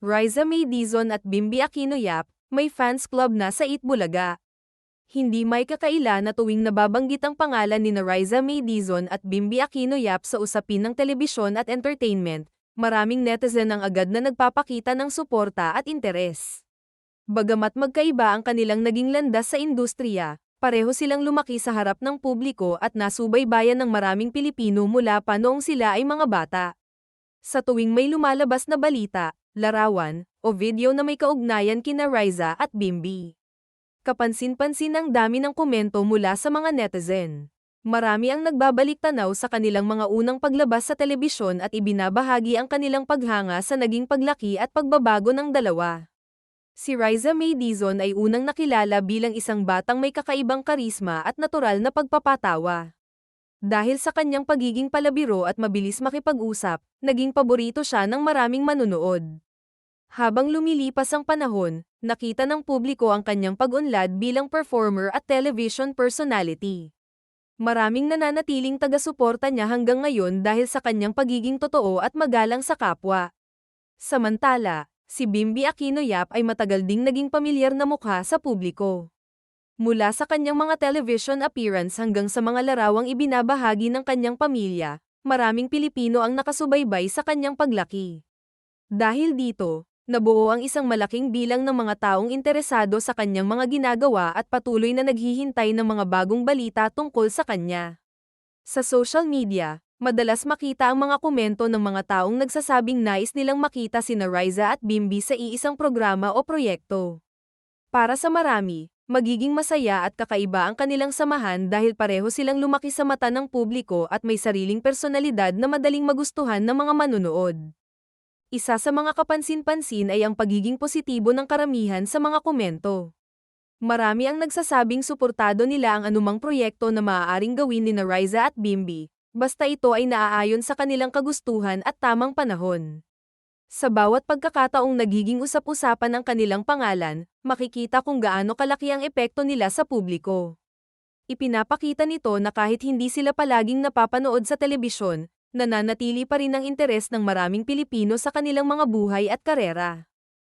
Riza May Dizon at Bimby Aquino Yap, may fans club na sa Itbulaga. Hindi may kakaila na tuwing nababanggit ang pangalan ni Riza May Dizon at Bimby Aquino Yap sa usapin ng telebisyon at entertainment, maraming netizen ang agad na nagpapakita ng suporta at interes. Bagamat magkaiba ang kanilang naging landas sa industriya, pareho silang lumaki sa harap ng publiko at nasubaybayan ng maraming Pilipino mula pa noong sila ay mga bata. Sa tuwing may lumalabas na balita, larawan, o video na may kaugnayan kina Riza at Bimby, kapansin-pansin ang dami ng komento mula sa mga netizen. Marami ang nagbabalik tanaw sa kanilang mga unang paglabas sa telebisyon at ibinabahagi ang kanilang paghanga sa naging paglaki at pagbabago ng dalawa. Si Riza May Dizon ay unang nakilala bilang isang batang may kakaibang karisma at natural na pagpapatawa. Dahil sa kanyang pagiging palabiro at mabilis makipag-usap, naging paborito siya ng maraming manunood. Habang lumilipas ang panahon, nakita ng publiko ang kanyang pag-unlad bilang performer at television personality. Maraming nananatiling taga-suporta niya hanggang ngayon dahil sa kanyang pagiging totoo at magalang sa kapwa. Samantala, si Bimby Aquino Yap ay matagal ding naging pamilyar na mukha sa publiko. Mula sa kanyang mga television appearance hanggang sa mga larawang ibinabahagi ng kanyang pamilya, maraming Pilipino ang nakasubaybay sa kanyang paglaki. Dahil dito, nabuo ang isang malaking bilang ng mga taong interesado sa kanyang mga ginagawa at patuloy na naghihintay ng mga bagong balita tungkol sa kanya. Sa social media, madalas makita ang mga komento ng mga taong nagsasabing nais nilang makita sina Riza at Bimby sa iisang programa o proyekto. Para sa marami, magiging masaya at kakaiba ang kanilang samahan dahil pareho silang lumaki sa mata ng publiko at may sariling personalidad na madaling magustuhan ng mga manunood. Isa sa mga kapansin-pansin ay ang pagiging positibo ng karamihan sa mga komento. Marami ang nagsasabing suportado nila ang anumang proyekto na maaaring gawin ni Riza at Bimby, basta ito ay naaayon sa kanilang kagustuhan at tamang panahon. Sa bawat pagkakataong nagiging usap-usapan ang kanilang pangalan, makikita kung gaano kalaki ang epekto nila sa publiko. Ipinapakita nito na kahit hindi sila palaging napapanood sa telebisyon, nananatili pa rin ang interes ng maraming Pilipino sa kanilang mga buhay at karera.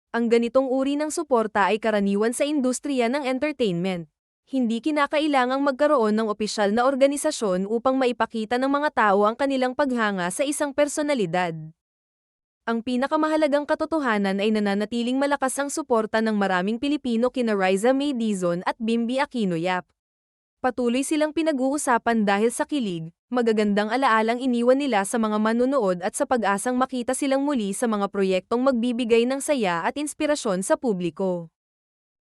Ang ganitong uri ng suporta ay karaniwan sa industriya ng entertainment. Hindi kinakailangang magkaroon ng opisyal na organisasyon upang maipakita ng mga tao ang kanilang paghanga sa isang personalidad. Ang pinakamahalagang katotohanan ay nananatiling malakas ang suporta ng maraming Pilipino kina Riza May Dizon at Bimby Aquino Yap. Patuloy silang pinag-uusapan dahil sa kilig, magagandang alaalang iniwan nila sa mga manunood at sa pag-asang makita silang muli sa mga proyektong magbibigay ng saya at inspirasyon sa publiko.